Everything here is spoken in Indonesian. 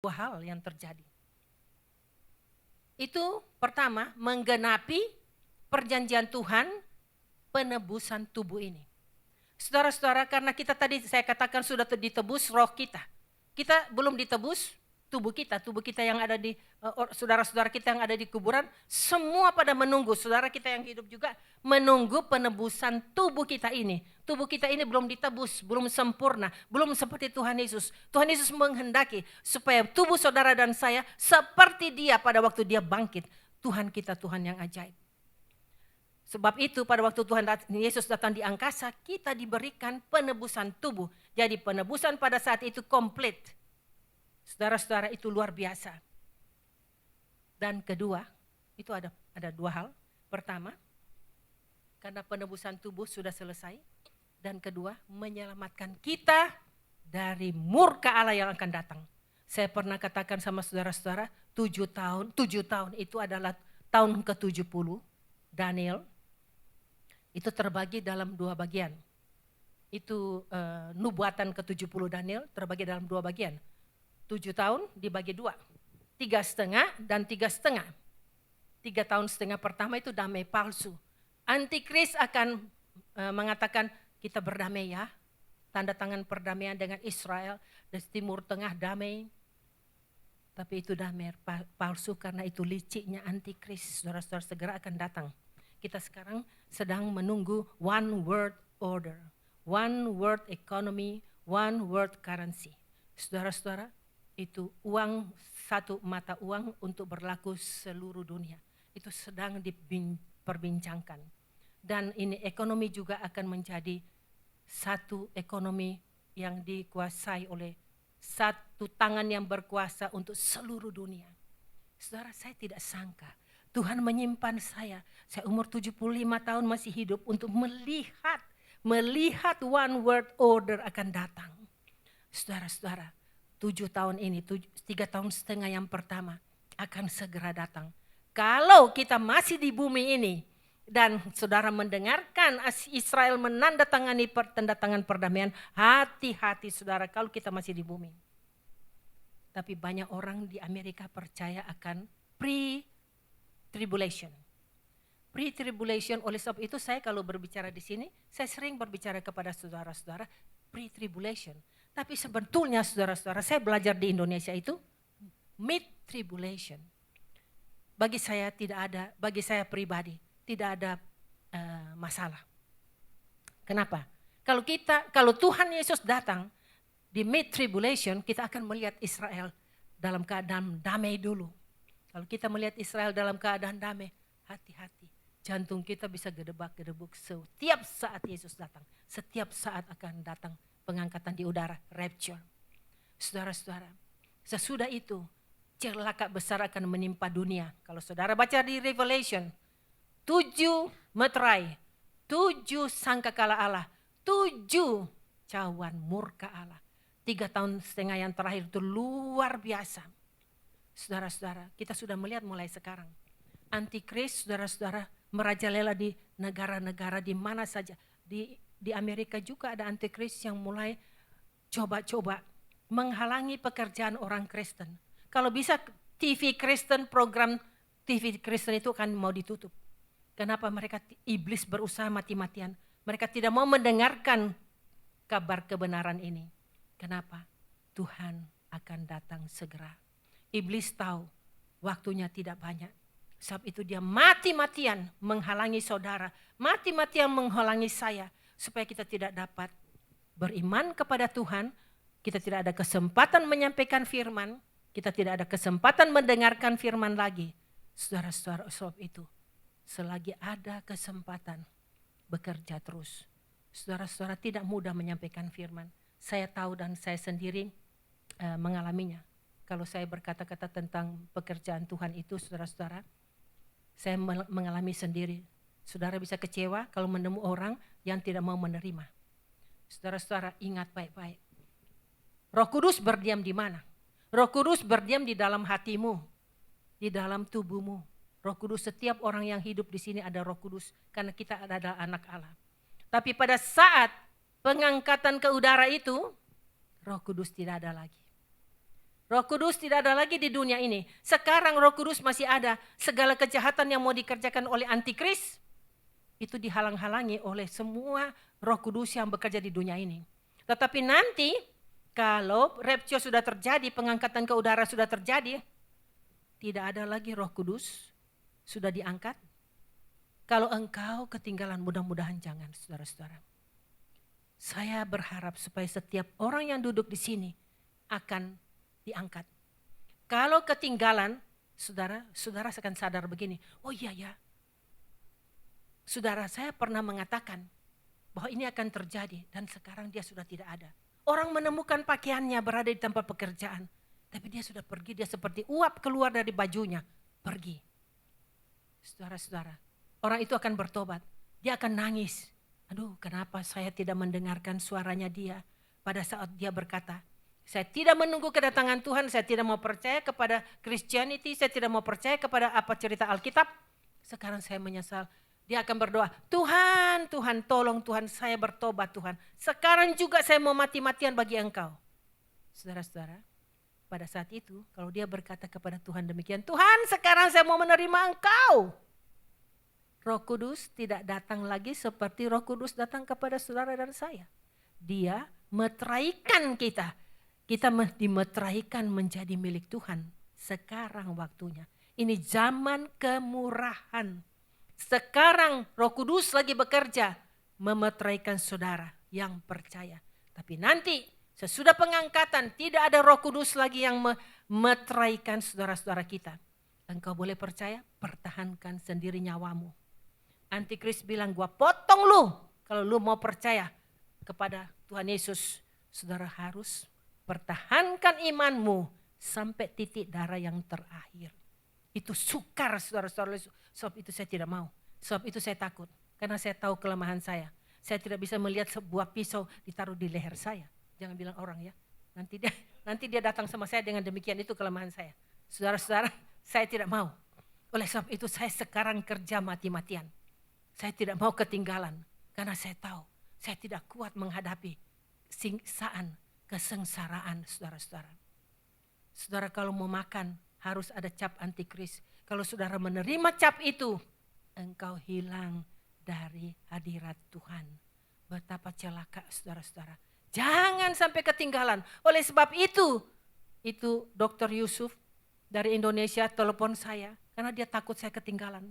dua hal yang terjadi. Itu pertama, menggenapi perjanjian Tuhan, penebusan tubuh ini. Saudara-saudara, karena kita tadi saya katakan sudah ditebus roh kita. Kita belum ditebus tubuh kita yang ada di saudara-saudara kita yang ada di kuburan, semua pada menunggu. Saudara kita yang hidup juga menunggu penebusan tubuh kita ini. Tubuh kita ini belum ditebus, belum sempurna, belum seperti Tuhan Yesus. Tuhan Yesus menghendaki supaya tubuh saudara dan saya seperti Dia pada waktu Dia bangkit. Tuhan kita Tuhan yang ajaib. Sebab itu pada waktu Tuhan Yesus datang di angkasa, kita diberikan penebusan tubuh. Jadi penebusan pada saat itu komplit. Saudara-saudara, itu luar biasa. Dan kedua, itu ada dua hal. Pertama, karena penebusan tubuh sudah selesai. Dan kedua, menyelamatkan kita dari murka Allah yang akan datang. Saya pernah katakan sama saudara-saudara, 7 tahun itu adalah tahun ke-70 Daniel. Itu terbagi dalam 2 bagian. Itu nubuatan ke-70 Daniel terbagi dalam 2 bagian. 7 tahun dibagi 2. 3,5 dan 3,5. 3 tahun setengah pertama itu damai palsu. Antikris akan mengatakan kita berdamai ya. Tanda tangan perdamaian dengan Israel. Dan Timur Tengah damai. Tapi itu damai palsu karena itu liciknya antikris. Saudara-saudara segera akan datang. Kita sekarang sedang menunggu one world order, one world economy, one world currency. Saudara-saudara, itu uang, satu mata uang untuk berlaku seluruh dunia. Itu sedang diperbincangkan. Dan ini ekonomi juga akan menjadi satu ekonomi yang dikuasai oleh satu tangan yang berkuasa untuk seluruh dunia. Saudara, saya tidak sangka Tuhan menyimpan saya umur 75 tahun masih hidup untuk melihat one world order akan datang. Saudara-saudara, 7 tahun ini, 3 tahun setengah yang pertama akan segera datang. Kalau kita masih di bumi ini dan saudara mendengarkan Israel menandatangani tanda tangan perdamaian, hati-hati saudara kalau kita masih di bumi. Tapi banyak orang di Amerika percaya akan pre-tribulation. Pre-tribulation, oleh sebab itu saya kalau berbicara di sini, saya sering berbicara kepada saudara-saudara pre-tribulation. Tapi sebetulnya saudara-saudara, saya belajar di Indonesia itu mid-tribulation. Bagi saya tidak ada, bagi saya pribadi tidak ada masalah. Kenapa? Kalau Tuhan Yesus datang di mid-tribulation, kita akan melihat Israel dalam keadaan damai dulu. Kalau kita melihat Israel dalam keadaan damai, hati-hati. Jantung kita bisa gedebak-gedebuk setiap saat Yesus datang. Setiap saat akan datang pengangkatan di udara, rapture. Saudara-saudara, sesudah itu celaka besar akan menimpa dunia. Kalau saudara baca di Revelation, 7 meterai, 7 sangkakala Allah, 7 cawan murka Allah. 3 tahun setengah yang terakhir itu luar biasa. Saudara-saudara, kita sudah melihat mulai sekarang. Antikris, saudara-saudara, merajalela di negara-negara di mana saja. Di Amerika juga ada antikris yang mulai coba-coba menghalangi pekerjaan orang Kristen. Kalau bisa TV Kristen, program TV Kristen itu akan mau ditutup. Kenapa? Iblis berusaha mati-matian. Mereka tidak mau mendengarkan kabar kebenaran ini. Kenapa? Tuhan akan datang segera. Iblis tahu waktunya tidak banyak. Sebab itu dia mati-matian menghalangi saudara, mati-matian menghalangi saya, supaya kita tidak dapat beriman kepada Tuhan, kita tidak ada kesempatan menyampaikan firman, kita tidak ada kesempatan mendengarkan firman lagi. Saudara-saudara, sebab itu selagi ada kesempatan bekerja terus. Saudara-saudara, tidak mudah menyampaikan firman. Saya tahu dan saya sendiri mengalaminya. Kalau saya berkata-kata tentang pekerjaan Tuhan itu, saudara-saudara, saya mengalami sendiri. Saudara bisa kecewa kalau menemu orang yang tidak mau menerima. Saudara-saudara, ingat baik-baik. Roh Kudus berdiam di mana? Roh Kudus berdiam di dalam hatimu, di dalam tubuhmu. Roh Kudus, setiap orang yang hidup di sini ada Roh Kudus karena kita adalah anak Allah. Tapi pada saat pengangkatan ke udara itu, Roh Kudus tidak ada lagi. Roh Kudus tidak ada lagi di dunia ini. Sekarang Roh Kudus masih ada. Segala kejahatan yang mau dikerjakan oleh antikris, itu dihalang-halangi oleh semua Roh Kudus yang bekerja di dunia ini. Tetapi nanti, kalau rapture sudah terjadi, pengangkatan ke udara sudah terjadi, tidak ada lagi Roh Kudus, sudah diangkat. Kalau engkau ketinggalan, mudah-mudahan jangan, saudara-saudara. Saya berharap supaya setiap orang yang duduk di sini akan diangkat. Kalau ketinggalan, saudara akan sadar begini, oh iya ya, saudara saya pernah mengatakan bahwa ini akan terjadi dan sekarang dia sudah tidak ada. Orang menemukan pakaiannya berada di tempat pekerjaan, tapi dia sudah pergi, dia seperti uap keluar dari bajunya, pergi. Saudara-saudara, orang itu akan bertobat, dia akan nangis. Aduh, kenapa saya tidak mendengarkan suaranya dia pada saat dia berkata, saya tidak menunggu kedatangan Tuhan, saya tidak mau percaya kepada Christianity, saya tidak mau percaya kepada apa cerita Alkitab. Sekarang saya menyesal. Dia akan berdoa, Tuhan, Tuhan tolong Tuhan, saya bertobat Tuhan. Sekarang juga saya mau mati-matian bagi engkau. Saudara-saudara, pada saat itu kalau dia berkata kepada Tuhan demikian, Tuhan sekarang saya mau menerima engkau. Roh Kudus tidak datang lagi seperti Roh Kudus datang kepada saudara dan saya. Dia meteraikan kita. Kita dimeteraikan menjadi milik Tuhan. Sekarang waktunya. Ini zaman kemurahan. Sekarang Roh Kudus lagi bekerja memeteraikan saudara yang percaya. Tapi nanti sesudah pengangkatan tidak ada Roh Kudus lagi yang memeteraikan saudara-saudara kita. Engkau boleh percaya, pertahankan sendiri nyawamu. Antikris bilang, gua potong lu kalau lu mau percaya kepada Tuhan Yesus. Saudara harus pertahankan imanmu sampai titik darah yang terakhir. Itu sukar saudara-saudara. Sebab itu saya tidak mau. Sebab itu saya takut. Karena saya tahu kelemahan saya. Saya tidak bisa melihat sebuah pisau ditaruh di leher saya. Jangan bilang orang ya. Nanti dia datang sama saya dengan demikian, itu kelemahan saya. Saudara-saudara, saya tidak mau. Oleh sebab itu saya sekarang kerja mati-matian. Saya tidak mau ketinggalan. Karena saya tahu saya tidak kuat menghadapi siksaan, kesengsaraan saudara-saudara. Saudara kalau mau makan harus ada cap antikris. Kalau saudara menerima cap itu, engkau hilang dari hadirat Tuhan. Betapa celaka saudara-saudara. Jangan sampai ketinggalan. Oleh sebab itu Dr. Yusuf dari Indonesia telepon saya. Karena dia takut saya ketinggalan.